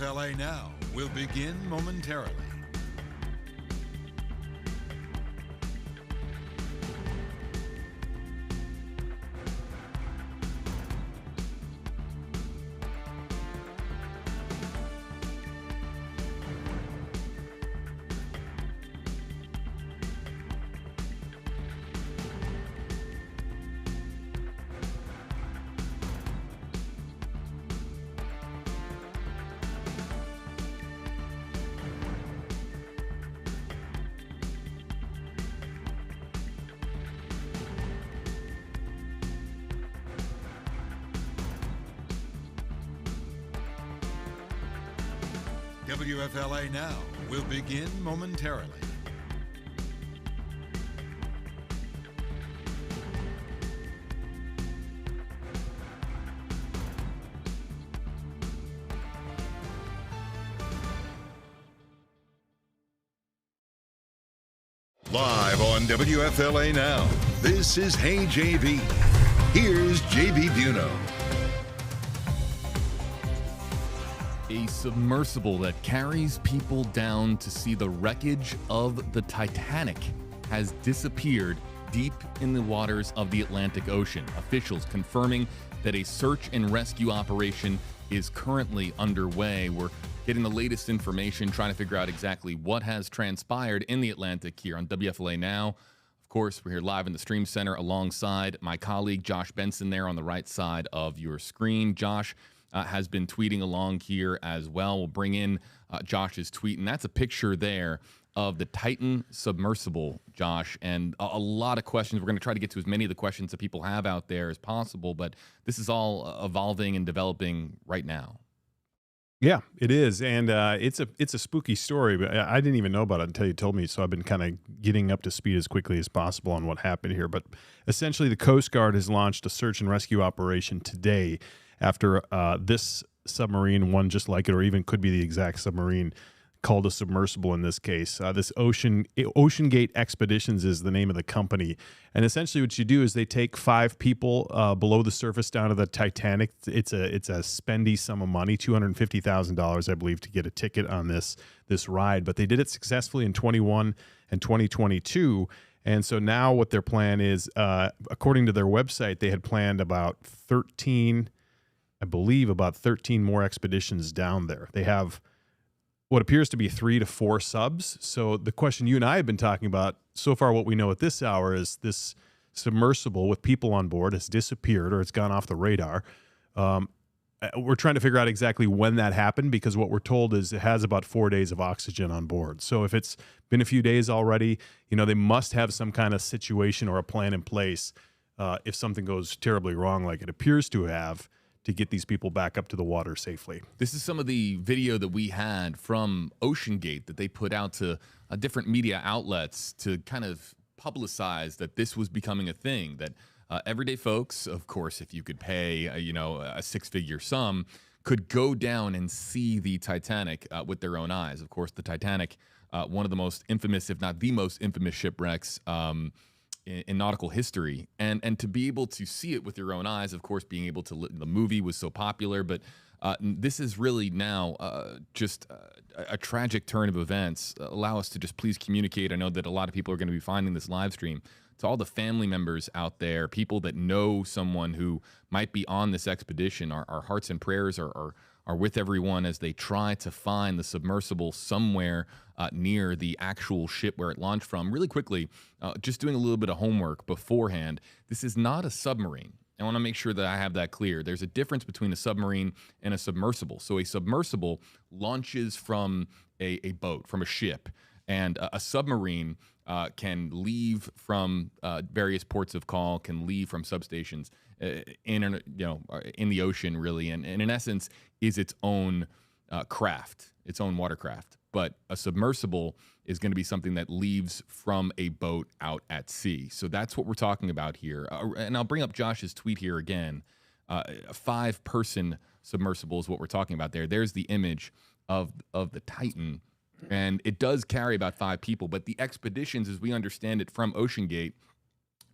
WFLA Now will begin momentarily. WFLA Now will begin momentarily. Live on WFLA Now, this is Hey JV. Here's JV Buno. A submersible that carries people down to see the wreckage of the Titanic has disappeared deep in the waters of the Atlantic Ocean. Officials confirming that a search and rescue operation is currently underway. We're getting the latest information, trying to figure out exactly what has transpired in the Atlantic here on WFLA Now. Of course, we're here live in the Stream Center alongside my colleague Josh Benson there on the right side of your screen. Josh has been tweeting along here as well. We'll bring in Josh's tweet, and that's a picture there of the Titan submersible, Josh, and a lot of questions. We're going to try to get to as many of the questions that people have out there as possible, but this is all evolving and developing right now. Yeah, it is, and it's a spooky story, but I didn't even know about it until you told me, so I've been kind of getting up to speed as quickly as possible on what happened here. But essentially, the Coast Guard has launched a search and rescue operation today after this submarine, one just like it, or even could be the exact submarine, called a submersible in this case. This Ocean Gate Expeditions is the name of the company. And essentially what you do is they take 5 people below the surface down to the Titanic. It's a spendy sum of money, $250,000, I believe, to get a ticket on this ride. But they did it successfully in 21 and 2022. And so now what their plan is, according to their website, they had planned about 13 more expeditions down there. They have what appears to be 3 to 4 subs. So the question you and I have been talking about so far, what we know at this hour is this submersible with people on board has disappeared, or it's gone off the radar. We're trying to figure out exactly when that happened, because what we're told is it has about 4 days of oxygen on board. So if it's been a few days already, they must have some kind of situation or a plan in place if something goes terribly wrong, like it appears to have, to get these people back up to the water safely. This is some of the video that we had from Ocean Gate that they put out to different media outlets to kind of publicize that this was becoming a thing, that everyday folks, of course, if you could pay a 6-figure sum, could go down and see the Titanic with their own eyes. Of course, the Titanic, one of the most infamous, if not the most infamous shipwrecks in nautical history, and to be able to see it with your own eyes, of course, being able to, the movie was so popular, but this is really now just a tragic turn of events. Allow us to just please communicate. I know that a lot of people are going to be finding this live stream, to all the family members out there, people that know someone who might be on this expedition. Our hearts and prayers are with everyone as they try to find the submersible somewhere near the actual ship where it launched from. Really quickly, just doing a little bit of homework beforehand, this is not a submarine. I want to make sure that I have that clear. There's a difference between a submarine and a submersible. So a submersible launches from a boat, from a ship, and a submarine can leave from various ports of call, can leave from substations in the ocean, really, and in essence is its own craft, its own watercraft. But a submersible is going to be something that leaves from a boat out at sea. So that's what we're talking about here. And I'll bring up Josh's tweet here again. A 5-person submersible is what we're talking about there. There's the image of the Titan. And it does carry about 5 people. But the expeditions, as we understand it from Ocean Gate,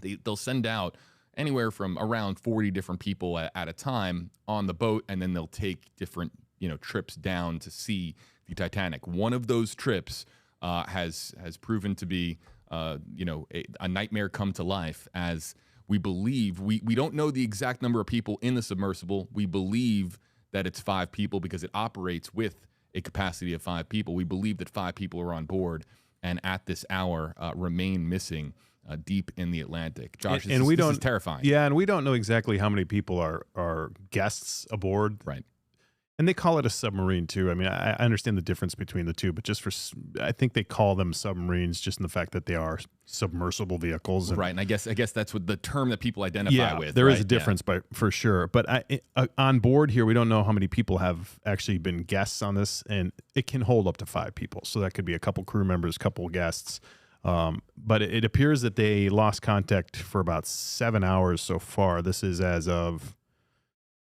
they'll send out anywhere from around 40 different people at a time on the boat, and then they'll take different trips down to see the Titanic. One of those trips has proven to be a nightmare come to life, as we believe we don't know the exact number of people in the submersible. We believe that it's 5 people because it operates with a capacity of 5 people. We believe that 5 people are on board and at this hour remain missing deep in the Atlantic. Josh, this is terrifying. Yeah, and we don't know exactly how many people are guests aboard. Right. And they call it a submarine too. I mean, I understand the difference between the two, but I think they call them submarines just in the fact that they are submersible vehicles. Right, and I guess that's what the term that people identify with. There is a difference, for sure. But on board here, we don't know how many people have actually been guests on this, and it can hold up to 5 people. So that could be a couple crew members, couple guests. But it appears that they lost contact for about 7 hours so far. This is as of,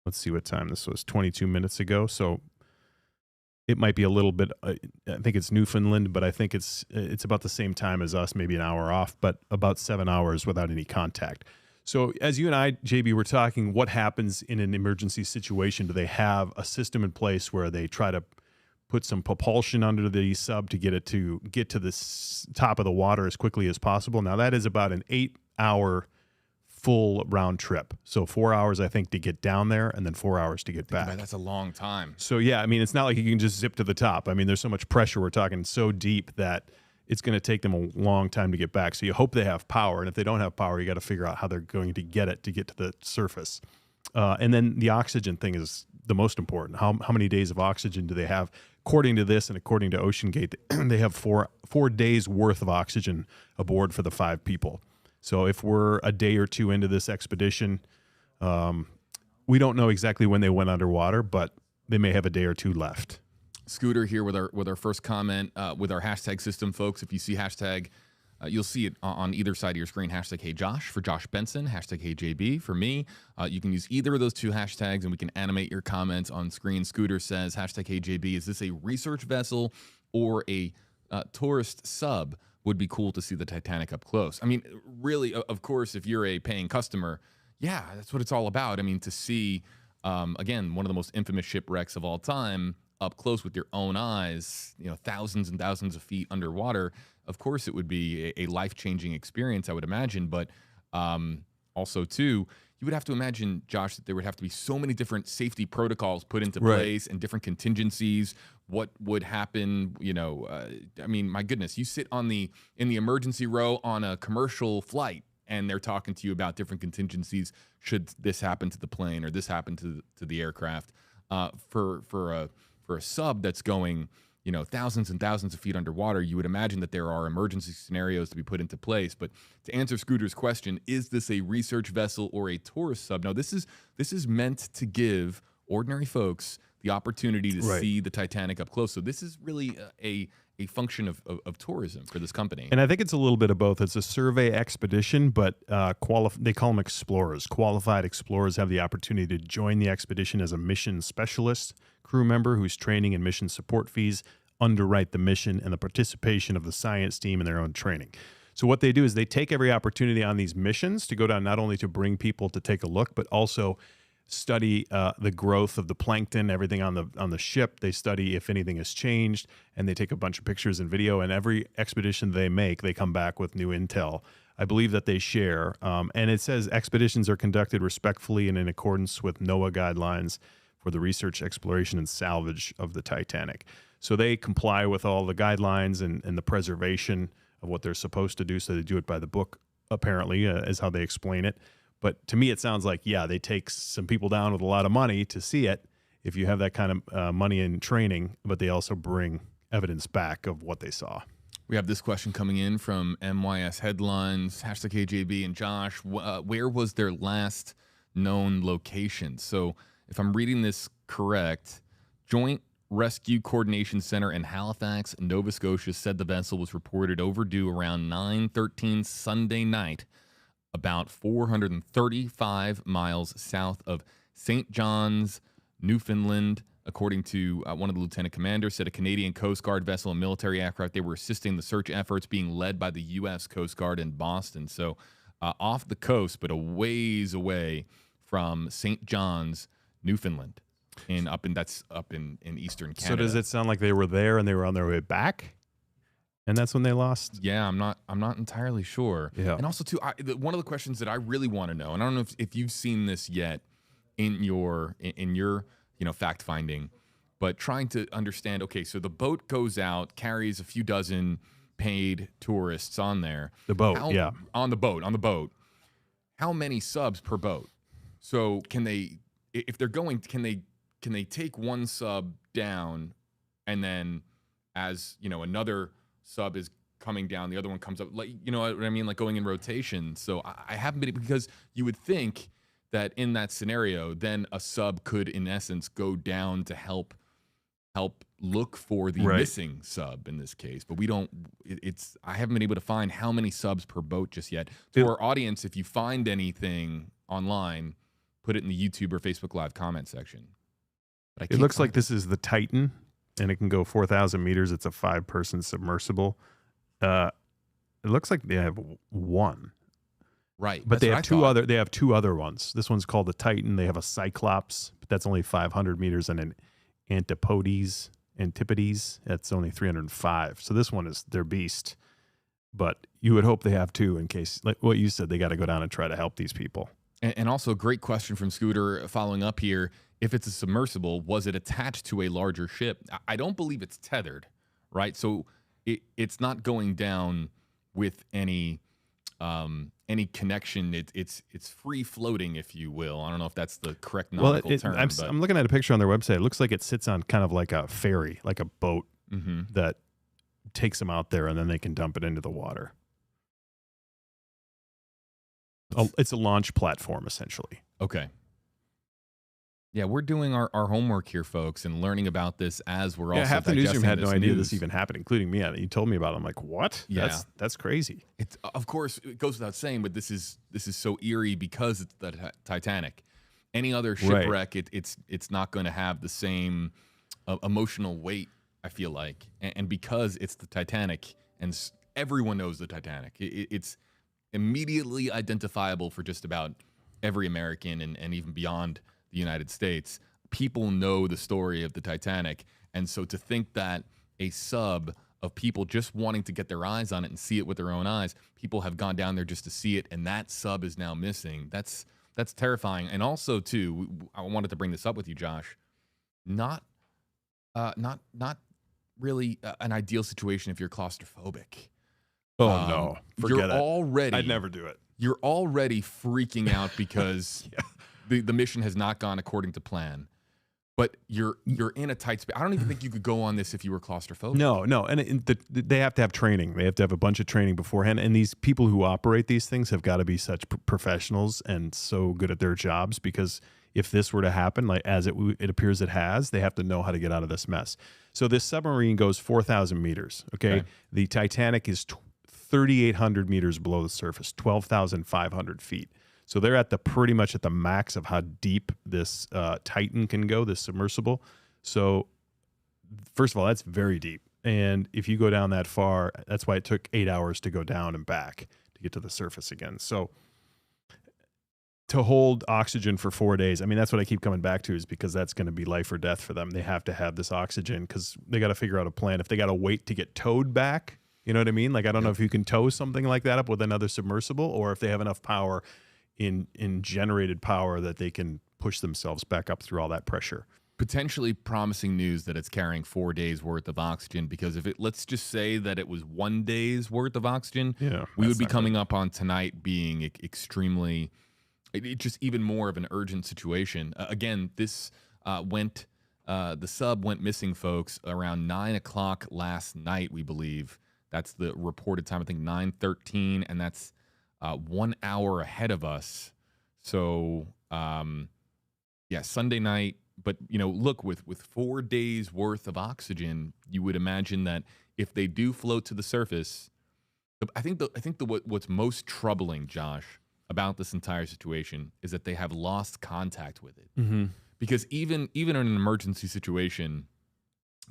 let's see what time this was, 22 minutes ago. So it might be a little bit, I think it's Newfoundland, but I think it's about the same time as us, maybe an hour off, but about 7 hours without any contact. So as you and I, JB, were talking, what happens in an emergency situation? Do they have a system in place where they try to put some propulsion under the sub to get to the top of the water as quickly as possible? Now that is about an 8-hour full round trip. So 4 hours, I think, to get down there, and then 4 hours to get back. That's a long time. So yeah, I mean, it's not like you can just zip to the top. I mean, there's so much pressure. We're talking so deep that it's going to take them a long time to get back. So you hope they have power, and if they don't have power, you got to figure out how they're going to get it to get to the surface. And then the oxygen thing is the most important. How many days of oxygen do they have? According to this and according to OceanGate, they have four days worth of oxygen aboard for the 5 people. So if we're a day or two into this expedition, we don't know exactly when they went underwater, but they may have a day or two left. Scooter here with our first comment with our hashtag system, folks. If you see hashtag, you'll see it on either side of your screen. Hashtag Hey Josh for Josh Benson. Hashtag Hey JB for me. You can use either of those 2 hashtags, and we can animate your comments on screen. Scooter says, hashtag Hey JB, is this a research vessel or a tourist sub? Would be cool to see the Titanic up close. I mean, really, of course, if you're a paying customer, yeah, that's what it's all about. I mean, to see, again, one of the most infamous shipwrecks of all time up close with your own eyes, thousands and thousands of feet underwater, of course it would be a life-changing experience, I would imagine. But also, too, you would have to imagine, Josh, that there would have to be so many different safety protocols put into place and different contingencies. What would happen? I mean, my goodness, you sit in the emergency row on a commercial flight, and they're talking to you about different contingencies should this happen to the plane or this happen to the aircraft. For a sub that's going, thousands and thousands of feet underwater, you would imagine that there are emergency scenarios to be put into place. But to answer Scooter's question, is this a research vessel or a tourist sub? No, this is meant to give ordinary folks the opportunity to see the Titanic up close. So this is really a function of tourism for this company. And I think it's a little bit of both. It's a survey expedition, but they call them explorers. Qualified explorers have the opportunity to join the expedition as a mission specialist crew member whose training and mission support fees underwrite the mission and the participation of the science team in their own training. So what they do is they take every opportunity on these missions to go down, not only to bring people to take a look, but also study the growth of the plankton, everything on the ship. They study if anything has changed, and they take a bunch of pictures and video. And every expedition they make, they come back with new intel. I believe that they share. And it says expeditions are conducted respectfully and in accordance with NOAA guidelines for the research, exploration, and salvage of the Titanic. So they comply with all the guidelines and the preservation of what they're supposed to do. So they do it by the book, apparently, is how they explain it. But to me, it sounds like, yeah, they take some people down with a lot of money to see it, if you have that kind of money and training, but they also bring evidence back of what they saw. We have this question coming in from MYS Headlines, hashtag KJB and Josh. Where was their last known location? So if I'm reading this correct, Joint Rescue Coordination Center in Halifax, Nova Scotia, said the vessel was reported overdue around 9:13 Sunday night, about 435 miles south of St. John's, Newfoundland. According to one of the lieutenant commanders, said a Canadian Coast Guard vessel and military aircraft, they were assisting the search efforts being led by the U.S. Coast Guard in Boston. So off the coast, but a ways away from St. John's, Newfoundland. that's up in eastern Canada. So does it sound like they were there and they were on their way back, and that's when they lost? Yeah, I'm not entirely sure. Yeah. And also too, one of the questions that I really want to know, and I don't know if you've seen this yet in your fact finding, but trying to understand. Okay, so the boat goes out, carries a few dozen paid tourists on there. The boat, on the boat. How many subs per boat? So can they, if they're going, can they take one sub down, and then as another sub is coming down, the other one comes up, like, you know what I mean, like going in rotation. So I haven't been, because you would think that in that scenario, then a sub could in essence go down to help look for the missing sub in this case, but we don't. I haven't been able to find how many subs per boat just yet. To our audience, if you find anything online, put it in the YouTube or Facebook Live comment section. But it looks like this is the Titan, and it can go 4,000 meters. It's a 5-person submersible. It looks like they have one, right? But they have two other. They have two other ones. This one's called the Titan. They have a Cyclops, but that's only 500 meters, and an Antipodes, that's only 305. So this one is their beast. But you would hope they have two in case, like what you said, they got to go down and try to help these people. And also, great question from Scooter following up here. If it's a submersible, was it attached to a larger ship? I don't believe it's tethered, right? So it's not going down with any connection. It's free floating, if you will. I don't know if that's the correct nautical term. I'm looking at a picture on their website. It looks like it sits on kind of like a ferry, like a boat that takes them out there, and then they can dump it into the water. It's a launch platform, essentially. Okay. Yeah, we're doing our homework here, folks, and learning about this as we're also half the newsroom had no idea news. this even happened, including me. You told me about it. I'm like, what? Yeah. That's crazy. It's, of course, it goes without saying, but this is so eerie because it's the Titanic. Any other shipwreck, it's not going to have the same emotional weight, I feel like. And because it's the Titanic, and everyone knows the Titanic, it's immediately identifiable for just about every American and even beyond the United States. People know the story of the Titanic. And so to think that a sub of people just wanting to get their eyes on it and see it with their own eyes, people have gone down there just to see it, and that sub is now missing. That's terrifying. And also, too, I wanted to bring this up with you, Josh. Not really an ideal situation if you're claustrophobic. Oh, no. Forget it. I'd never do it. You're already freaking out because the mission has not gone according to plan. But you're in a tight space. I don't even think you could go on this if you were claustrophobic. No. And they have to have training. They have to have a bunch of training beforehand. And these people who operate these things have got to be such professionals and so good at their jobs, because if this were to happen, like as it appears it has, they have to know how to get out of this mess. So this submarine goes 4,000 meters, okay? The Titanic is 3,800 meters below the surface, 12,500 feet. So they're pretty much at the max of how deep this Titan can go, this submersible. So first of all, that's very deep. And if you go down that far, that's why it took 8 hours to go down and back to get to the surface again. So to hold oxygen for 4 days, I mean, that's what I keep coming back to, is because that's going to be life or death for them. They have to have this oxygen because they got to figure out a plan. If they got to wait to get towed back, you know what I mean? Like, I don't know if you can tow something like that up with another submersible, or if they have enough power in generated power that they can push themselves back up through all that pressure. Potentially promising news that it's carrying 4 days worth of oxygen, because if let's just say that it was 1 day's worth of oxygen, we would be coming up on tonight being extremely, just even more of an urgent situation. Again, this the sub went missing, folks, around 9 o'clock last night, we believe. That's the reported time, I think 9:13, and that's 1 hour ahead of us. So, Sunday night. But, look, with 4 days worth of oxygen, you would imagine that if they do float to the surface, I think what's most troubling, Josh, about this entire situation is that they have lost contact with it. Mm-hmm. Because even in an emergency situation,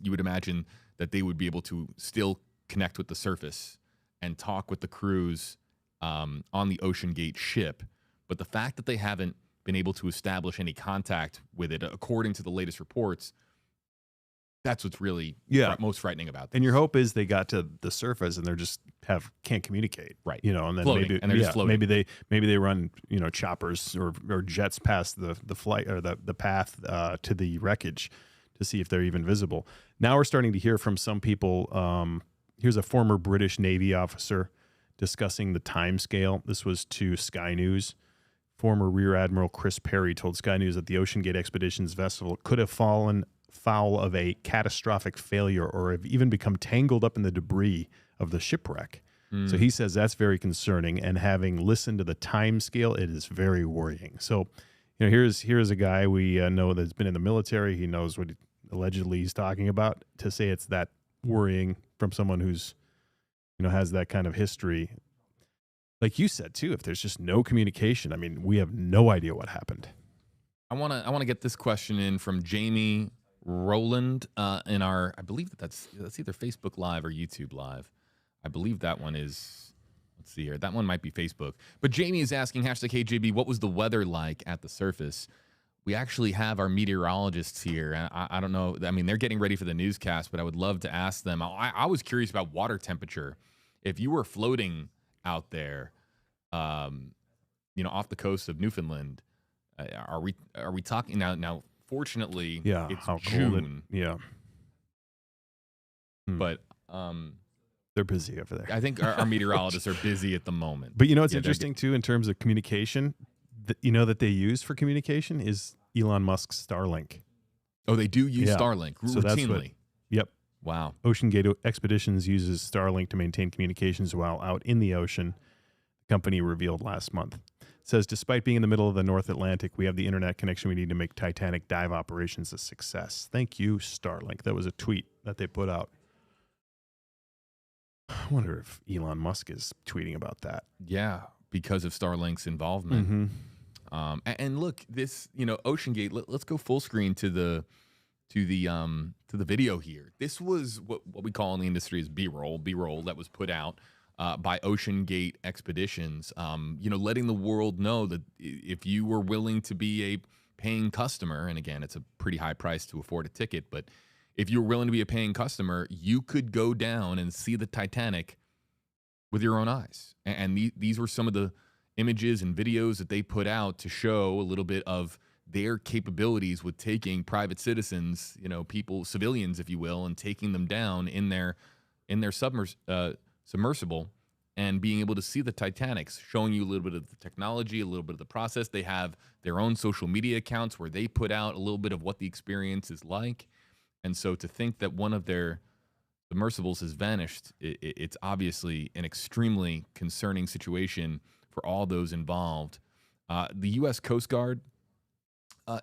you would imagine that they would be able to still connect with the surface and talk with the crews on the Ocean Gate ship. But the fact that they haven't been able to establish any contact with it, according to the latest reports. That's what's really most frightening about this. And your hope is they got to the surface and they're just can't communicate, right? You know, and then floating, and they're just floating. Maybe they run, you know, choppers or jets past the flight or the path to the wreckage to see if they're even visible. Now we're starting to hear from some people. Here's a former British Navy officer discussing the time scale. This was to Sky News. Former Rear Admiral Chris Perry told Sky News that the Ocean Gate Expedition's vessel could have fallen foul of a catastrophic failure or have even become tangled up in the debris of the shipwreck. So he says that's very concerning, and having listened to the time scale, it is very worrying. So, you know, here's a guy we know that's been in the military. He knows what allegedly he's talking about. To say it's that worrying from someone who's, you know, has that kind of history. Like you said too, if there's just no communication, I mean, we have no idea what happened. I want to get this question in from Jamie Rowland in our, I believe that's either Facebook Live or YouTube Live. I believe that one is, let's see here. That one might be Facebook. But Jamie is asking, #KJB, what was the weather like at the surface? We actually have our meteorologists here. And I don't know. I mean, they're getting ready for the newscast, but I would love to ask them. I was curious about water temperature. If you were floating out there, you know, off the coast of Newfoundland, are we talking now? Fortunately, it's June. But they're busy over there. I think our meteorologists are busy at the moment. But you know what's interesting too in terms of communication, that they use for communication is Elon Musk's Starlink. Oh, they do use Starlink routinely. So that's yep. Wow. Ocean Gate Expeditions uses Starlink to maintain communications while out in the ocean, the company revealed last month. It says, despite being in the middle of the North Atlantic, we have the internet connection we need to make Titanic dive operations a success. Thank you, Starlink. That was a tweet that they put out. I wonder if Elon Musk is tweeting about that. Yeah, because of Starlink's involvement. Mm-hmm. And look, this, you know, Ocean Gate. Let's go full screen to the video here. This was what we call in the industry is B-roll that was put out by Ocean Gate Expeditions. You know, letting the world know that if you were willing to be a paying customer, and again, it's a pretty high price to afford a ticket, but if you were willing to be a paying customer, you could go down and see the Titanic with your own eyes. And these were some of the images and videos that they put out to show a little bit of their capabilities with taking private citizens, you know, people, civilians, if you will, and taking them down in their submersible and being able to see the Titanics, showing you a little bit of the technology, a little bit of the process. They have their own social media accounts where they put out a little bit of what the experience is like. And so to think that one of their submersibles has vanished, it's obviously an extremely concerning situation for all those involved. The U.S. Coast Guard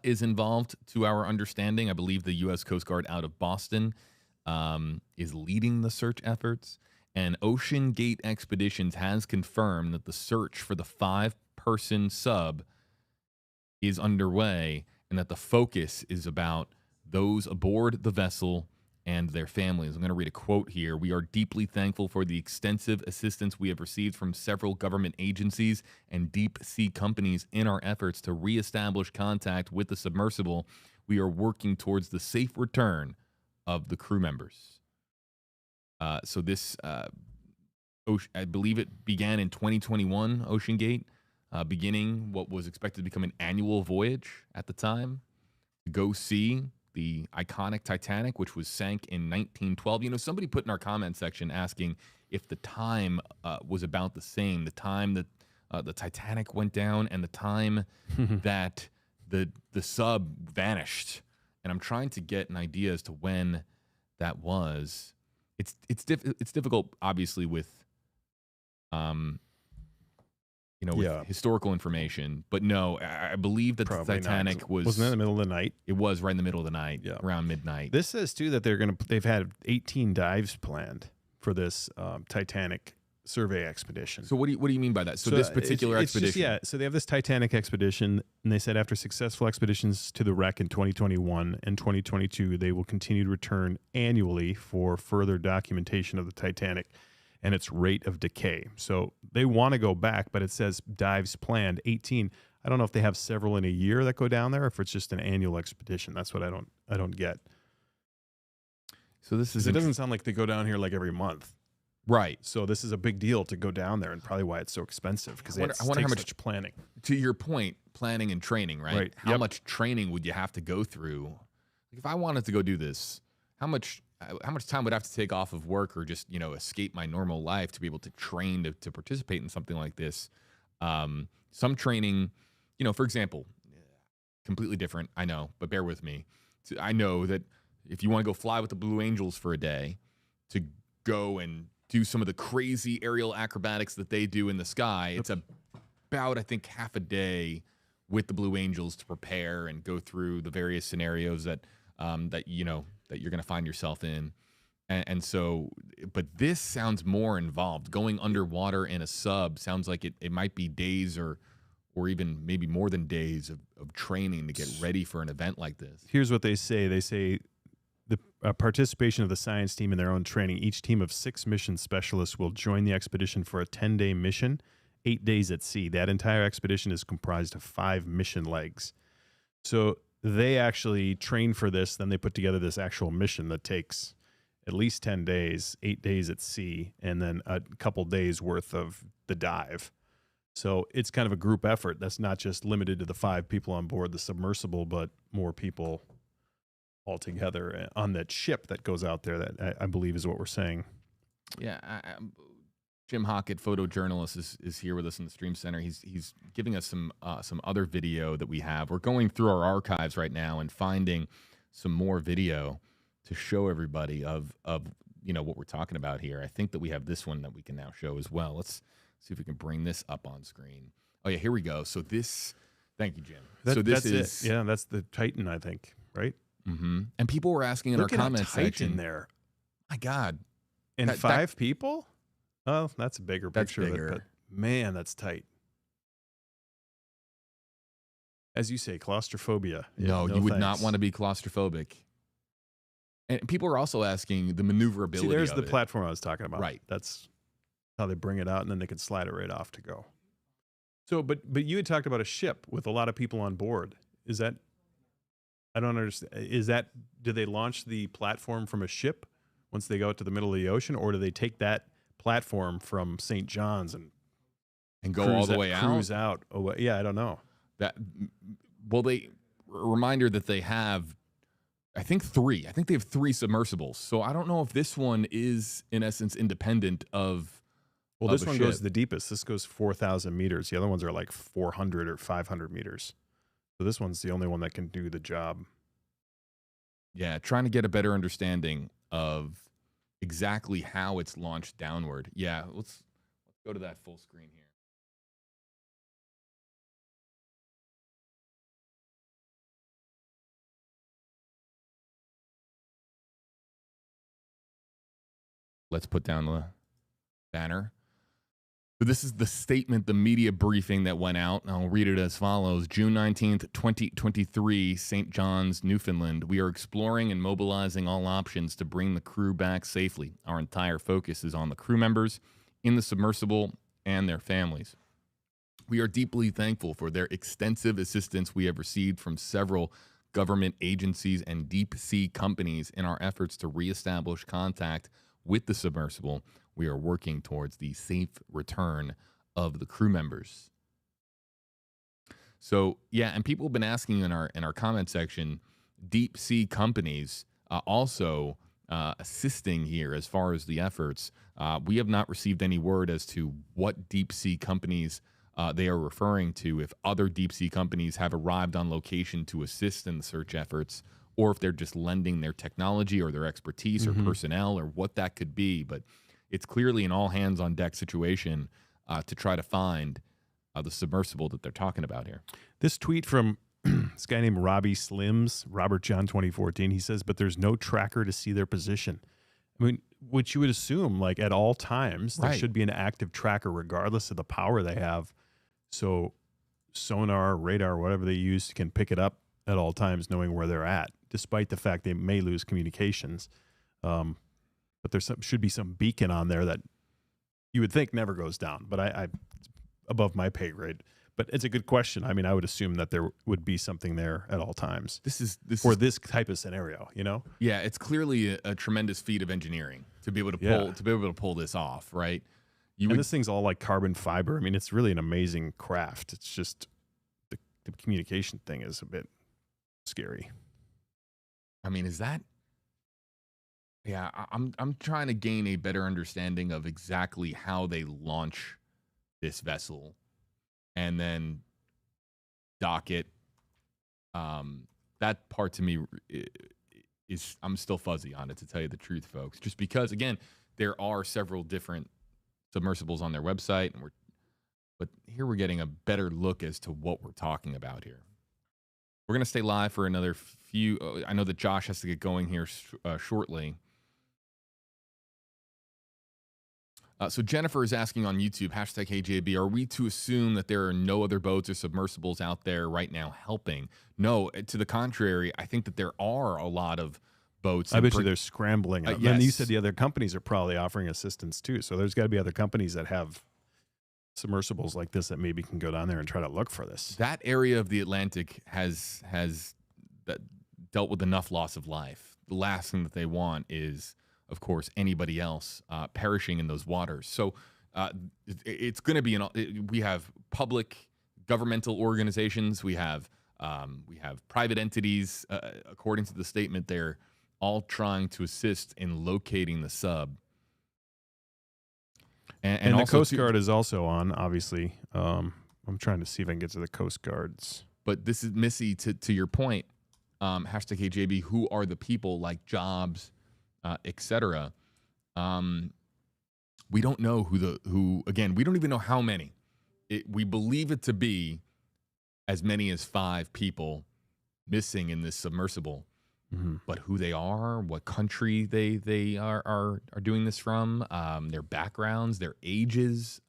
is involved, to our understanding. I believe the U.S. Coast Guard out of Boston is leading the search efforts. And Ocean Gate Expeditions has confirmed that the search for the 5-person sub is underway and that the focus is about those aboard the vessel and their families. I'm going to read a quote here. We are deeply thankful for the extensive assistance we have received from several government agencies and deep sea companies in our efforts to reestablish contact with the submersible. We are working towards the safe return of the crew members. So this, I believe it began in 2021, Ocean Gate, beginning what was expected to become an annual voyage at the time to go see the iconic Titanic, which was sank in 1912. You know, somebody put in our comment section asking if the time was about the same, the time that the Titanic went down and the time that the sub vanished. And I'm trying to get an idea as to when that was. It's difficult, obviously, with with historical information. But no, I believe that the Titanic wasn't that in the middle of the night? It was right in the middle of the night, around midnight. This says too that they've had 18 dives planned for this Titanic survey expedition. So what do you mean by that? So this particular expedition? So they have this Titanic expedition, and they said after successful expeditions to the wreck in 2021 and 2022, they will continue to return annually for further documentation of the Titanic and its rate of decay. So they want to go back, but it says dives planned 18. I don't know if they have several in a year that go down there, or if it's just an annual expedition. That's what I don't get. So this is It doesn't sound like they go down here like every month. right. So this is a big deal to go down there, and probably why it's so expensive, because I wonder how much such planning. To your point, planning and training, right? Right. How Yep. much training would you have to go through? Like if I wanted to go do this, how much time would I have to take off of work or just, escape my normal life to be able to train to participate in something like this? Some training, for example, completely different, I know, but bear with me. I know that if you want to go fly with the Blue Angels for a day, to go and do some of the crazy aerial acrobatics that they do in the sky, it's about, I think, half a day with the Blue Angels to prepare and go through the various scenarios that you're going to find yourself in. And so, but this sounds more involved. Going underwater in a sub sounds like it might be days or even maybe more than days of training to get ready for an event like this. Here's what they say. They say the participation of the science team in their own training. Each team of 6 mission specialists will join the expedition for a 10-day mission, 8 days at sea. That entire expedition is comprised of 5 mission legs. So they actually train for this. Then they put together this actual mission that takes at least 10 days, 8 days at sea, and then a couple days worth of the dive. So it's kind of a group effort. That's not just limited to the 5 people on board the submersible, but more people all together on that ship that goes out there. That I believe is what we're saying. Yeah, Jim Hockett, photojournalist, is here with us in the Stream Center. He's giving us some other video that we have. We're going through our archives right now and finding some more video to show everybody of what we're talking about here. I think that we have this one that we can now show as well. Let's see if we can bring this up on screen. Oh yeah, here we go. So this, thank you, Jim. That's it. Yeah, that's the Titan, I think, right? Mm-hmm. And people were asking in Look our at comment a Titan section there. My God. And 5 people? Oh, that's a bigger That's picture bigger. of it, but man, that's tight. As you say, claustrophobia. No, you would not want to be claustrophobic. And people are also asking the maneuverability. See, there's of the it. platform I was talking about. Right. That's how they bring it out, and then they can slide it right off to go. So, but you had talked about a ship with a lot of people on board. Is that? I don't understand. Is that? Do they launch the platform from a ship once they go out to the middle of the ocean, or do they take that platform from St. John's and go all the way out? Cruise out. Oh, yeah, I don't know. Reminder that they have, I think 3. I think they have 3 submersibles. So I don't know if this one is in essence independent of. Well, this one goes the deepest. This goes 4,000 meters. The other ones are like 400 or 500 meters. So this one's the only one that can do the job. Yeah, trying to get a better understanding of exactly how it's launched downward. Yeah, let's go to that full screen here. Let's put down the banner. So this is the statement, the media briefing that went out. And I'll read it as follows. June 19th, 2023, St. John's, Newfoundland. We are exploring and mobilizing all options to bring the crew back safely. Our entire focus is on the crew members in the submersible and their families. We are deeply thankful for their extensive assistance we have received from several government agencies and deep sea companies in our efforts to reestablish contact with the submersible. We are working towards the safe return of the crew members. So, yeah, and people have been asking in our comment section, deep sea companies also assisting here as far as the efforts. We have not received any word as to what deep sea companies they are referring to, if other deep sea companies have arrived on location to assist in the search efforts, or if they're just lending their technology or their expertise or personnel or what that could be. But it's clearly an all-hands-on-deck situation to try to find the submersible that they're talking about here. This tweet from this guy named Robbie Slims, Robert John 2014, he says, but there's no tracker to see their position. I mean, which you would assume, like at all times, there should be an active tracker regardless of the power they have. So sonar, radar, whatever they use can pick it up at all times, knowing where they're at, despite the fact they may lose communications. But there should be some beacon on there that you would think never goes down. But I above my pay grade. But it's a good question. I mean, I would assume that there would be something there at all times. This is this type of scenario, you know? Yeah, it's clearly a tremendous feat of engineering to be able to pull this off, right? This thing's all like carbon fiber. I mean, it's really an amazing craft. It's just the communication thing is a bit scary. I mean, is that? Yeah, I'm trying to gain a better understanding of exactly how they launch this vessel and then dock it. That part to me is I'm still fuzzy on it, to tell you the truth, folks. Just because, again, there are several different submersibles on their website, but here we're getting a better look as to what we're talking about here. We're going to stay live for another few. I know that Josh has to get going here shortly. So Jennifer is asking on YouTube, #HJB, are we to assume that there are no other boats or submersibles out there right now helping? No, to the contrary, I think that there are a lot of boats. I bet you they're scrambling. Yes. And you said the other companies are probably offering assistance too. So there's got to be other companies that have submersibles like this that maybe can go down there and try to look for this. That area of the Atlantic has dealt with enough loss of life. The last thing that they want is, of course, anybody else perishing in those waters. So it's going to be we have public governmental organizations, we have private entities. According to the statement, they're all trying to assist in locating the sub. And the Coast Guard is also on, obviously. I'm trying to see if I can get to the Coast Guards. But this is, Missy, to your point, #KJB, who are the people like jobs, etc. We don't know who again, we don't even know how many. We believe it to be as many as 5 people missing in this submersible. Mm-hmm. But who they are, what country they are doing this from, their backgrounds, their ages,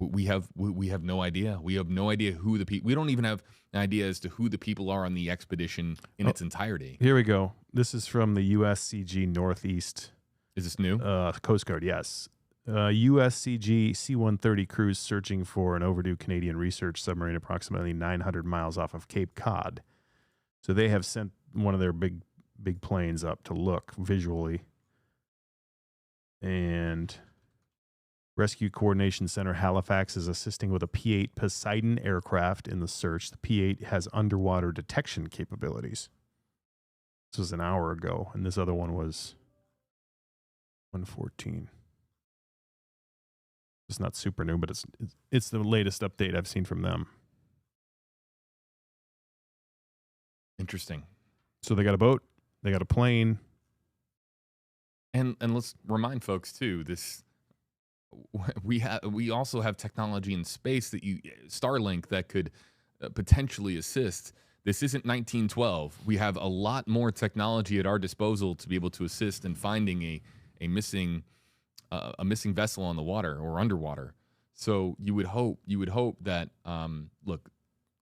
we have no idea. We have no idea who the people. We don't even have an idea as to who the people are on the expedition in its entirety. Here we go. This is from the USCG Northeast. Is this new? Coast Guard, yes. USCG C-130 crews searching for an overdue Canadian research submarine approximately 900 miles off of Cape Cod. So they have sent one of their big planes up to look visually. And Rescue Coordination Center Halifax is assisting with a P-8 Poseidon aircraft in the search. The P-8 has underwater detection capabilities. This was an hour ago, and this other one was 1:14. It's not super new, but it's the latest update I've seen from them. Interesting. So they got a boat, they got a plane, and let's remind folks too. We also have technology in space Starlink that could potentially assist. This isn't 1912. We have a lot more technology at our disposal to be able to assist in finding a missing vessel on the water or underwater. So you would hope that look.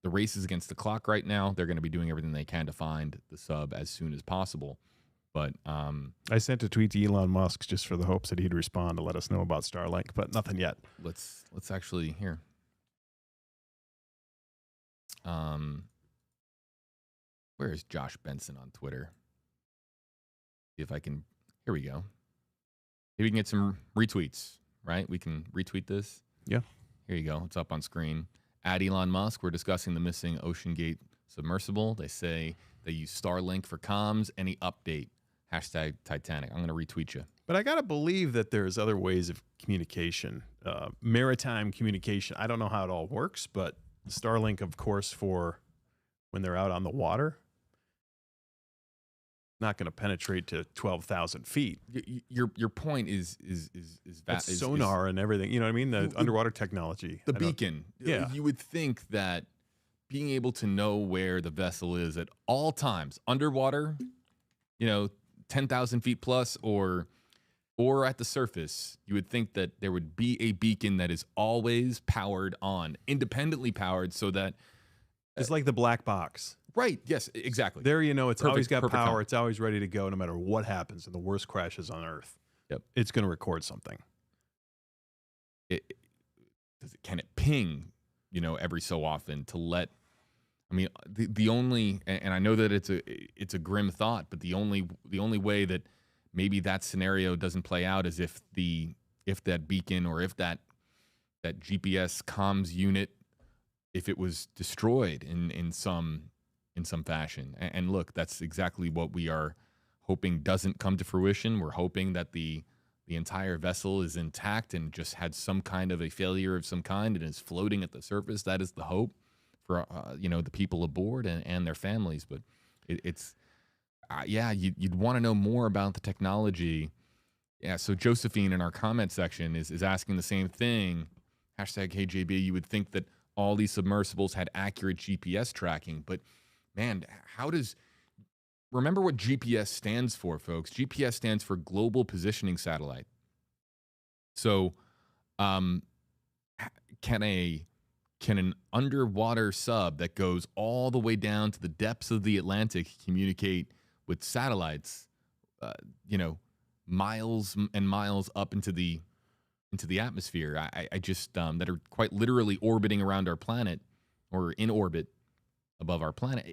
The race is against the clock right now. They're going to be doing everything they can to find the sub as soon as possible. But I sent a tweet to Elon Musk just for the hopes that he'd respond to let us know about Starlink, but nothing yet. Let's actually here. Where is Josh Benson on Twitter? See if I can. Here we go. Maybe we can get some retweets, right? We can retweet this. Yeah. Here you go. It's up on screen. At Elon Musk, we're discussing the missing OceanGate submersible. They say they use Starlink for comms. Any update? #Titanic. I'm going to retweet you. But I got to believe that there's other ways of communication, maritime communication. I don't know how it all works, but Starlink, of course, for when they're out on the water, not going to penetrate to 12,000 feet. Your point is sonar and everything. You know what I mean? The underwater technology. The beacon. Yeah. You would think that being able to know where the vessel is at all times, underwater, 10,000 feet plus, or at the surface, you would think that there would be a beacon that is always powered on, independently powered, so that it's like the black box. Right. Yes, exactly. There, it's always got power. Count. It's always ready to go no matter what happens. And the worst crashes on Earth. Yep. It's going to record something. Can it ping every so often to let. I mean, the only, and I know that it's a grim thought, but the only way that maybe that scenario doesn't play out is if that beacon or if that GPS comms unit, if it was destroyed in some fashion. And look, that's exactly what we are hoping doesn't come to fruition. We're hoping that the entire vessel is intact and just had some kind of a failure of some kind and is floating at the surface. That is the hope for the people aboard and their families. But it's you'd want to know more about the technology. Yeah. So Josephine in our comment section is asking the same thing. #HeyJB. You would think that all these submersibles had accurate GPS tracking, but man, remember what GPS stands for, folks? GPS stands for Global Positioning Satellite. So, can an underwater sub that goes all the way down to the depths of the Atlantic communicate with satellites, miles and miles up into the atmosphere? I just that are quite literally orbiting around our planet or in orbit above our planet.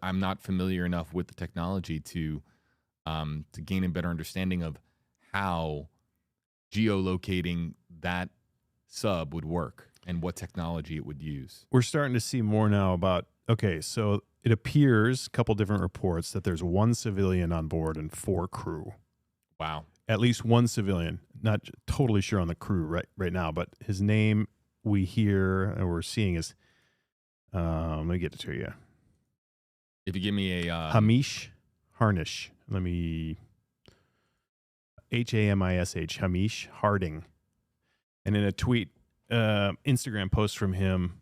I'm not familiar enough with the technology to gain a better understanding of how geolocating that sub would work and what technology it would use. We're starting to see more now about, so it appears, a couple different reports, that there's 1 civilian on board and 4 crew. Wow. At least 1 civilian. Not totally sure on the crew right now, but his name we hear and we're seeing is, let me get it to you. If you give me a... Hamish Harnish. Hamish, Hamish Harding. And in a tweet, Instagram post from him,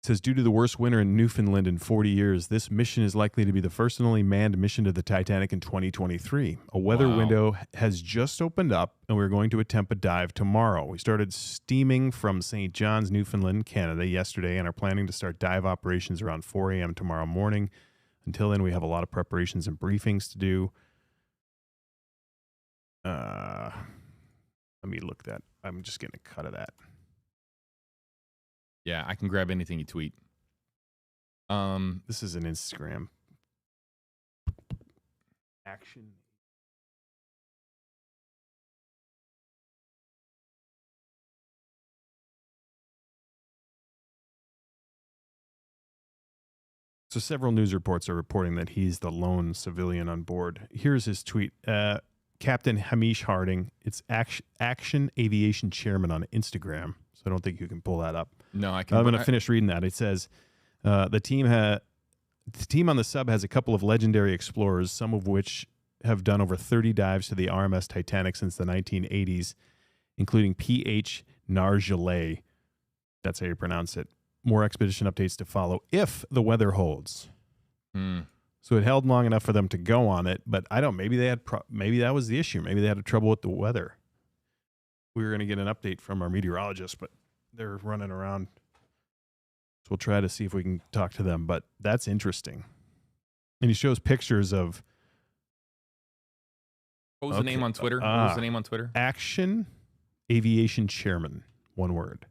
it says, due to the worst winter in Newfoundland in 40 years, this mission is likely to be the first and only manned mission to the Titanic in 2023. A weather window has just opened up, and we're going to attempt a dive tomorrow. We started steaming from St. John's, Newfoundland, Canada yesterday, and are planning to start dive operations around 4 a.m. tomorrow morning. Until then, we have a lot of preparations and briefings to do. Let me look that. I'm just getting a cut of that. Yeah, I can grab anything you tweet. This is an Instagram. Action. So several news reports are reporting that he's the lone civilian on board. Here's his tweet. Captain Hamish Harding. It's Action Aviation Chairman on Instagram. So I don't think you can pull that up. No, I can. I'm going to finish reading that. It says, the team on the sub has a couple of legendary explorers, some of which have done over 30 dives to the RMS Titanic since the 1980s, including P.H. Nargelet. That's how you pronounce it. More expedition updates to follow if the weather holds. So it held long enough for them to go on it, but maybe that was the issue. Maybe they had trouble with the weather. We were going to get an update from our meteorologist, but they're running around. So we'll try to see if we can talk to them, but that's interesting. And he shows pictures of... What was the name on Twitter? What was the name on Twitter? Action Aviation Chairman. One word.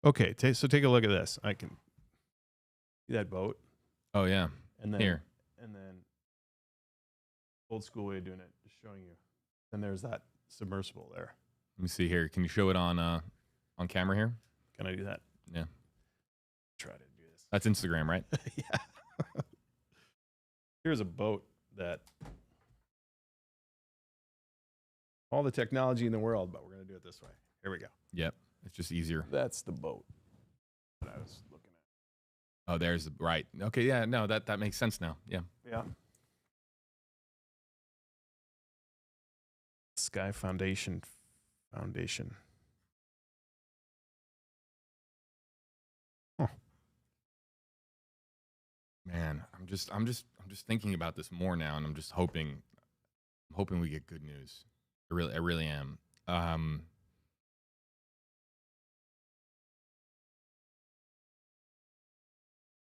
Okay, so take a look at this. I can see that boat. Oh, yeah. And then here. And then old school way of doing it, just showing you. And there's that submersible there. Let me see here. Can you show it on camera here? Can I do that? Yeah. Try to do this. That's Instagram, right? Yeah. Here's a boat that all the technology in the world, but we're going to do it this way. Here we go. Yep. It's just easier. That's the boat that I was looking at. Oh, there's right. Okay, yeah, no, that makes sense now. Yeah. Yeah. Sky Foundation. Huh. Man, I'm just thinking about this more now, and I'm hoping we get good news. I really am.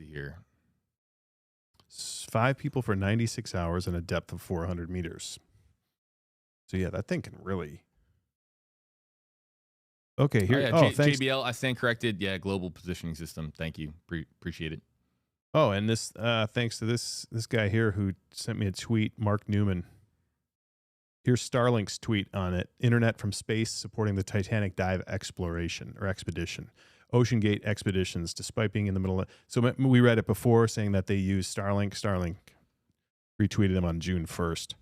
Here. 5 people for 96 hours and a depth of 400 meters. So yeah, that thing can really. Okay, here. yeah, Oh, thanks. JBL, I stand corrected. Yeah, global positioning system. Thank you. Appreciate it. Oh, and this thanks to this guy here who sent me a tweet, Mark Newman. Here's Starlink's tweet on it. Internet from space supporting the Titanic dive exploration or expedition. OceanGate expeditions, despite being in the middle of... So we read it before saying that they use Starlink. Starlink retweeted them on June 1st.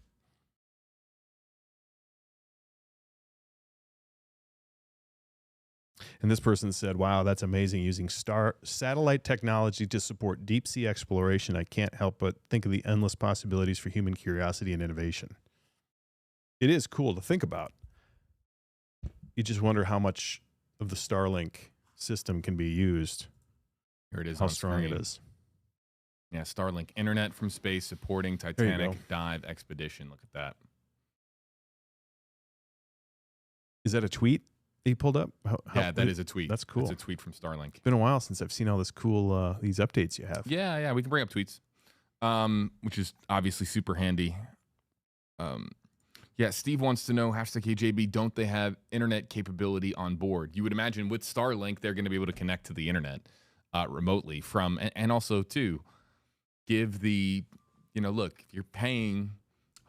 And this person said, wow, that's amazing, using satellite technology to support deep sea exploration. I can't help but think of the endless possibilities for human curiosity and innovation. It is cool to think about. You just wonder how much of the Starlink system can be used. Here it is. How strong it is. Yeah, Starlink, internet from space supporting Titanic dive expedition. Look at that. Is that a tweet he pulled up? Yeah, that is a tweet. That's cool. It's a tweet from Starlink. It's been a while since I've seen all this cool, these updates you have. Yeah, we can bring up tweets, which is obviously super handy. Yeah, Steve wants to know, #KJB, don't they have internet capability on board? You would imagine with Starlink, they're going to be able to connect to the internet remotely from, and also, too, give the, look, if you're paying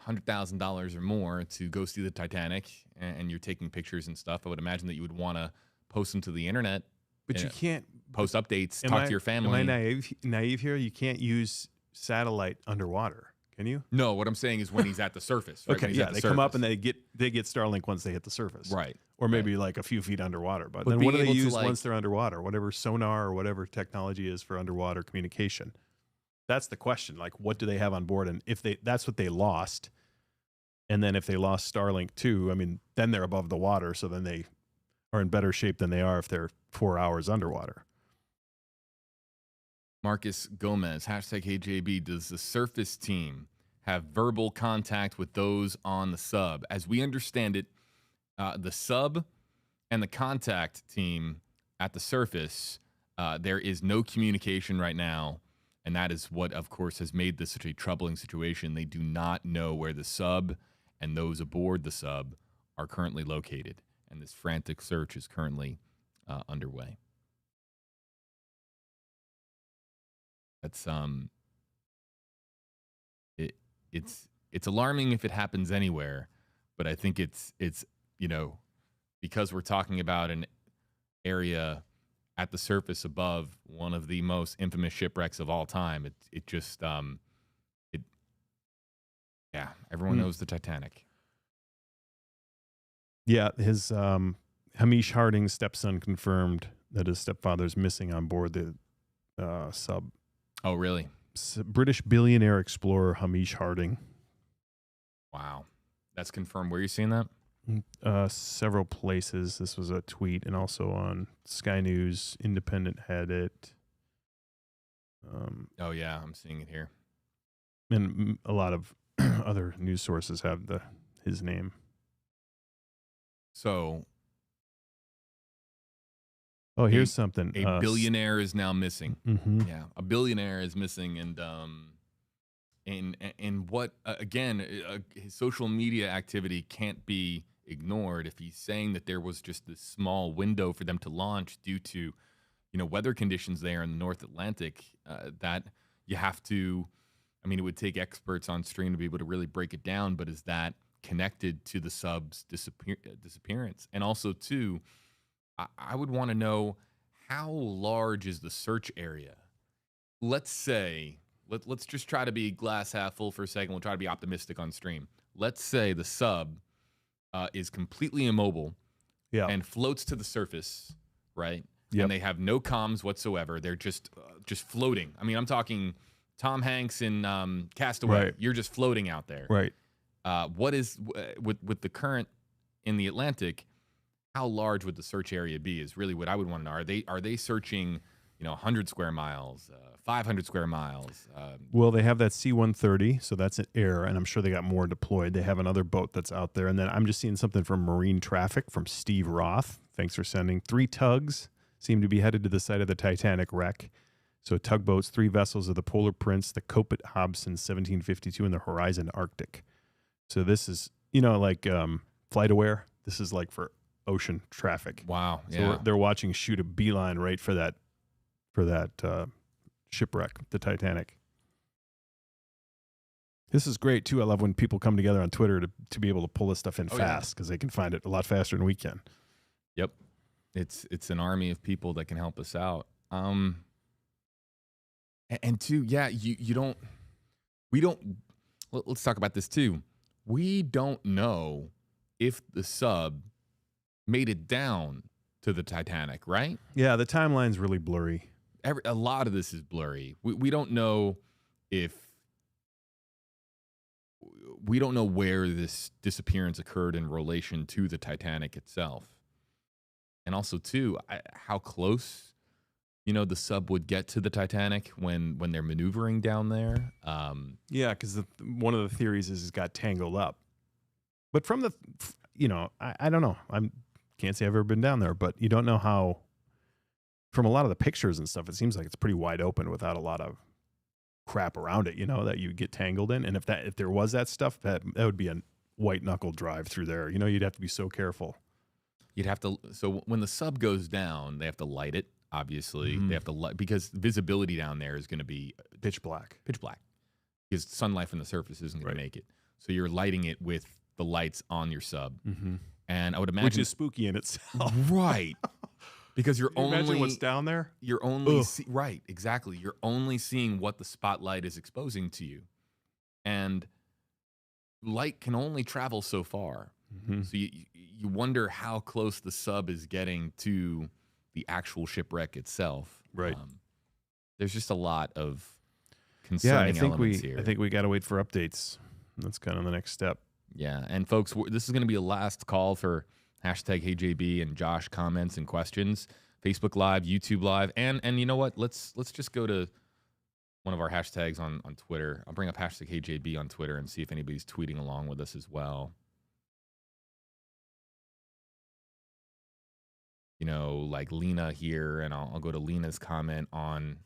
$100,000 or more to go see the Titanic and you're taking pictures and stuff, I would imagine that you would want to post them to the internet. But you can't post updates, talk to your family. Am I naive here? You can't use satellite underwater. Can you? No, what I'm saying is when he's at the surface. Right? Okay, yeah, they come up and they get Starlink once they hit the surface. Right. Or maybe like a few feet underwater. But then what do they use once they're underwater? Whatever sonar or whatever technology is for underwater communication. That's the question. Like, what do they have on board? And if that's what they lost, and then if they lost Starlink too, I mean, then they're above the water, so then they are in better shape than they are if they're 4 hours underwater. Marcus Gomez, #KJB, does the surface team have verbal contact with those on the sub? As we understand it, the sub and the contact team at the surface, there is no communication right now, and that is what, of course, has made this such a troubling situation. They do not know where the sub and those aboard the sub are currently located, and this frantic search is currently underway. That's it's alarming if it happens anywhere, but I think it's because we're talking about an area at the surface above one of the most infamous shipwrecks of all time. Everyone knows the Titanic. Yeah, his Hamish Harding's stepson confirmed that his stepfather's missing on board the sub. Oh, really? British billionaire explorer Hamish Harding. Wow. That's confirmed. Where are you seeing that? Several places. This was a tweet, and also on Sky News. Independent had it. Oh, yeah. I'm seeing it here. And a lot of other news sources have his name. So... Oh, here's something. A billionaire is now missing. Mm-hmm. Yeah, a billionaire is missing, and what again? His social media activity can't be ignored if he's saying that there was just this small window for them to launch due to, weather conditions there in the North Atlantic. That you have to. I mean, it would take experts on stream to be able to really break it down. But is that connected to the sub's disappearance? And also, too, I would want to know, how large is the search area? Let's say, let's just try to be glass half full for a second. We'll try to be optimistic on stream. Let's say the sub is completely immobile and floats to the surface, right? Yep. And they have no comms whatsoever. They're just floating. I mean, I'm talking Tom Hanks in Castaway. Right. You're just floating out there. Right. What is, with the current in the Atlantic, how large would the search area be is really what I would want to know. Are they searching, 100 square miles, 500 square miles? Well, they have that C-130, so that's an air, and I'm sure they got more deployed. They have another boat that's out there. And then I'm just seeing something from Marine Traffic from Steve Roth. Thanks for sending. 3 tugs seem to be headed to the site of the Titanic wreck. So tugboats, 3 vessels of the Polar Prince, the Copet Hobson 1752, and the Horizon Arctic. So this is, like FlightAware. This is like for ocean traffic. Wow. So Yeah. they're watching shoot a beeline right for that shipwreck, the Titanic. This is great too. I love when people come together on Twitter to be able to pull this stuff in fast because they can find it a lot faster than we can. Yep. It's an army of people that can help us out. And two, yeah, let's talk about this too. We don't know if the sub made it down to the Titanic, right? Yeah, the timeline's really blurry. A lot of this is blurry. We don't know we don't know where this disappearance occurred in relation to the Titanic itself. And also, too, how close, the sub would get to the Titanic when they're maneuvering down there. Yeah, because one of the theories is it got tangled up. But from the, I don't know. Can't say I've ever been down there, but you don't know how. From a lot of the pictures and stuff, it seems like it's pretty wide open without a lot of crap around it, that you get tangled in. And if there was that stuff, that would be a white knuckle drive through there. You'd have to be so careful. So when the sub goes down, they have to light it, obviously. Mm-hmm. They have to light, because visibility down there is going to be pitch black. Because sunlight from the surface isn't going to make it. So you're lighting it with the lights on your sub. Mm-hmm. And I would imagine, which is spooky in itself. Right. Because imagine what's down there? You're only right, exactly. You're only seeing what the spotlight is exposing to you. And light can only travel so far. Mm-hmm. So you wonder how close the sub is getting to the actual shipwreck itself. Right. There's just a lot of concerning elements here. I think we got to wait for updates. That's kind of the next step. Yeah. And folks, this is going to be a last call for hashtag HeyJB and Josh comments and questions. Facebook Live, YouTube Live. And you know what? Let's just go to one of our hashtags on Twitter. I'll bring up hashtag HeyJB on Twitter and see if anybody's tweeting along with us as well. Like Lena here, and I'll go to Lena's comment on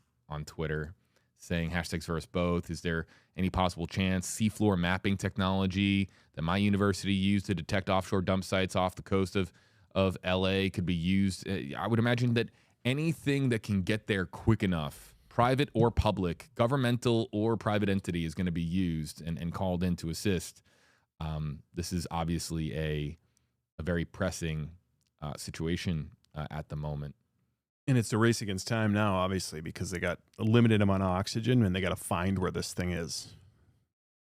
Twitter saying hashtags for us both. Is there any possible chance seafloor mapping technology that my university used to detect offshore dump sites off the coast of LA could be used? I would imagine that anything that can get there quick enough, private or public, governmental or private entity, is going to be used and called in to assist. This is obviously a very pressing situation at the moment. And it's a race against time now, obviously, because they got a limited amount of oxygen and they got to find where this thing is.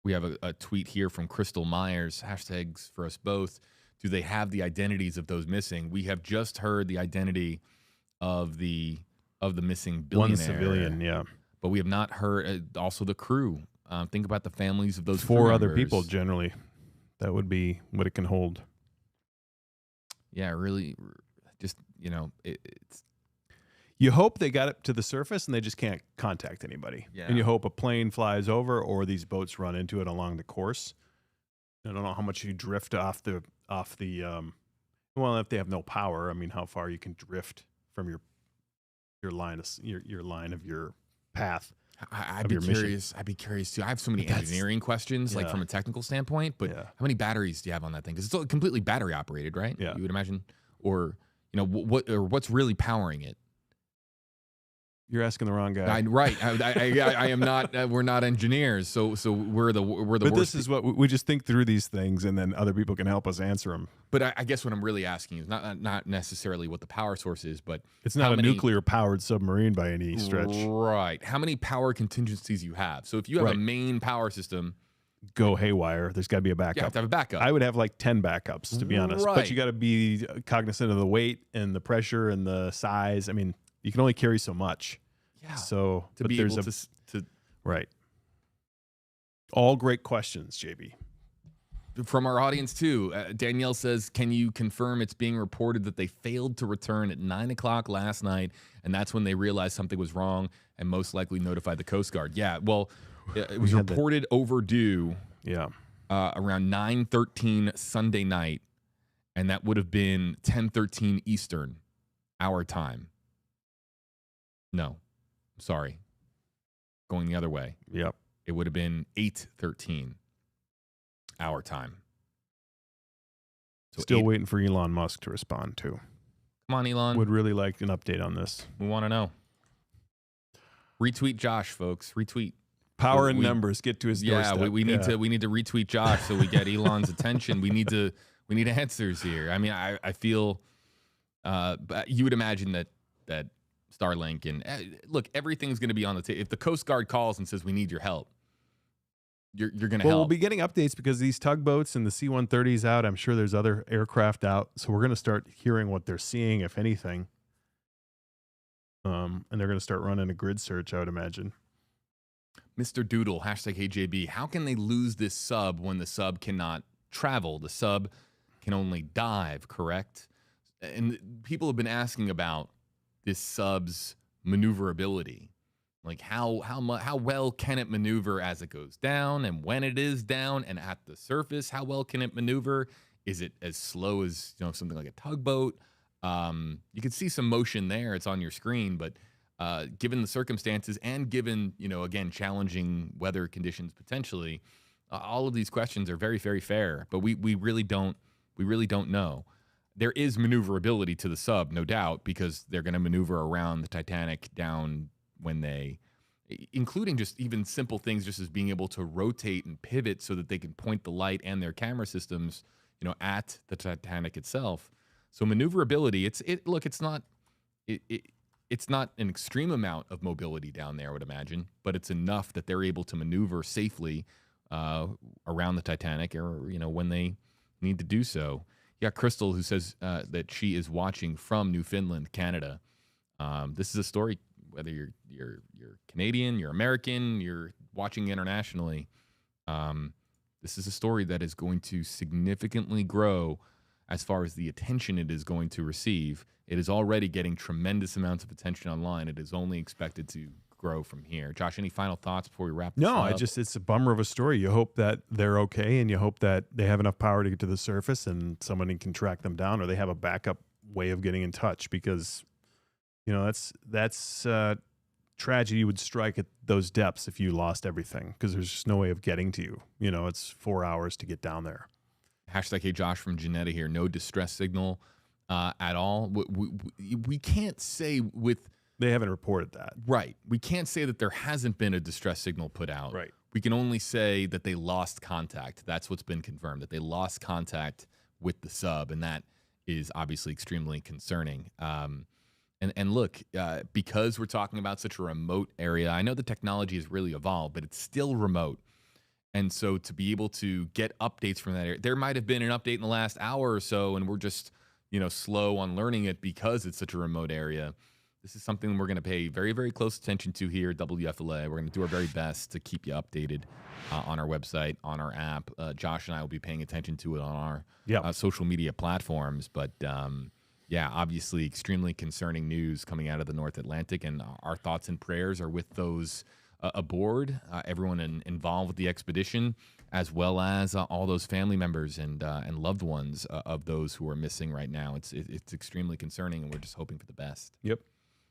We have a tweet here from Crystal Myers, hashtags for us both. Do they have the identities of those missing? We have just heard the identity of the missing billionaire. One civilian, yeah. But we have not heard also the crew. Think about the families of those 4 other people, generally. That would be what it can hold. Yeah, really, just, it's... You hope they got it to the surface and they just can't contact anybody. Yeah. And you hope a plane flies over or these boats run into it along the course. I don't know how much you drift off the well, if they have no power, I mean, how far you can drift from your line of your path. I'd be curious. I'd be curious too. I have so many engineering questions, like from a technical standpoint. But how many batteries do you have on that thing? Because it's completely battery operated, right? Yeah. You would imagine, or what's really powering it? You're asking the wrong guy. Right. I am not. We're not engineers, so we're the But worst. this is what we just think through these things, and then other people can help us answer them. But I guess what I'm really asking is not necessarily what the power source is, but it's not a nuclear powered submarine by any stretch. Right. How many power contingencies you have? So if you have a main power system go haywire, there's got to be a backup. You have to have a backup. I would have like 10 backups, to be honest. Right. But you got to be cognizant of the weight and the pressure and the size. I mean, you can only carry so much. Yeah. So to be able to right. All great questions, JB. From our audience too. Danielle says, "Can you confirm it's being reported that they failed to return at 9 o'clock last night, and that's when they realized something was wrong and most likely notified the Coast Guard?" Yeah. Well, it was reported overdue. Yeah. Around 9:13 Sunday night, and that would have been 10:13 Eastern, our time. No. Sorry. Going the other way. Yep. It would have been 8:13 our time. So Still waiting for Elon Musk to respond too. Come on, Elon. Would really like an update on this. We want to know. Retweet Josh, folks. Retweet. Power in numbers. Get to his doorstep. Yeah, we need to retweet Josh so we get Elon's attention. We need answers here. I mean, I feel but you would imagine that Starlink and look, everything's going to be on the table. If the Coast Guard calls and says we need your help, you're going to help. We'll be getting updates because these tugboats and the C-130s out. I'm sure there's other aircraft out, so we're going to start hearing what they're seeing, if anything. And they're going to start running a grid search, I would imagine. Mr. Doodle, #HJB. How can they lose this sub when the sub cannot travel? The sub can only dive, correct? And people have been asking about this sub's maneuverability. Like how well can it maneuver as it goes down, and when it is down and at the surface, how well can it maneuver? Is it as slow as something like a tugboat? You can see some motion there. It's on your screen, but given the circumstances and given again challenging weather conditions potentially, all of these questions are very, very fair. But we really don't know. There is maneuverability to the sub, no doubt, because they're going to maneuver around the Titanic down when they, including just even simple things, just as being able to rotate and pivot so that they can point the light and their camera systems, at the Titanic itself. So maneuverability, it's not an extreme amount of mobility down there, I would imagine, but it's enough that they're able to maneuver safely around the Titanic, or when they need to do so. You got Crystal, who says that she is watching from Newfoundland, Canada. This is a story, whether you're Canadian, you're American, you're watching internationally. This is a story that is going to significantly grow as far as the attention it is going to receive. It is already getting tremendous amounts of attention online. It is only expected to grow from here. Josh, any final thoughts before we wrap this up? It's a bummer of a story. You hope that they're okay, and you hope that they have enough power to get to the surface and somebody can track them down, or they have a backup way of getting in touch, because that's tragedy would strike at those depths if you lost everything, because there's just no way of getting to you. It's 4 hours to get down there. #Hey Josh from Janetta here. No distress signal at all. We can't say with... They haven't reported that. Right. We can't say that there hasn't been a distress signal put out. Right. We can only say that they lost contact. That's what's been confirmed, that they lost contact with the sub, and that is obviously extremely concerning. And look, because we're talking about such a remote area, I know the technology has really evolved, but it's still remote. And so to be able to get updates from that area, there might have been an update in the last hour or so, and we're just, slow on learning it because it's such a remote area. This is something we're going to pay very, very close attention to here at WFLA. We're going to do our very best to keep you updated on our website, on our app. Josh and I will be paying attention to it on our social media platforms. But obviously extremely concerning news coming out of the North Atlantic, and our thoughts and prayers are with those aboard, everyone involved with the expedition, as well as all those family members and loved ones of those who are missing right now. It's extremely concerning, and we're just hoping for the best. Yep.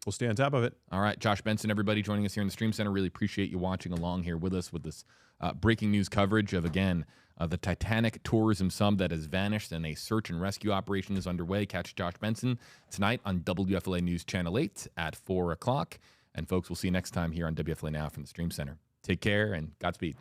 We'll stay on top of it. All right, Josh Benson, everybody joining us here in the Stream Center. Really appreciate you watching along here with us with this breaking news coverage of, again, the Titanic tourism sub that has vanished, and a search and rescue operation is underway. Catch Josh Benson tonight on WFLA News Channel 8 at 4 o'clock. And folks, we'll see you next time here on WFLA Now from the Stream Center. Take care and Godspeed.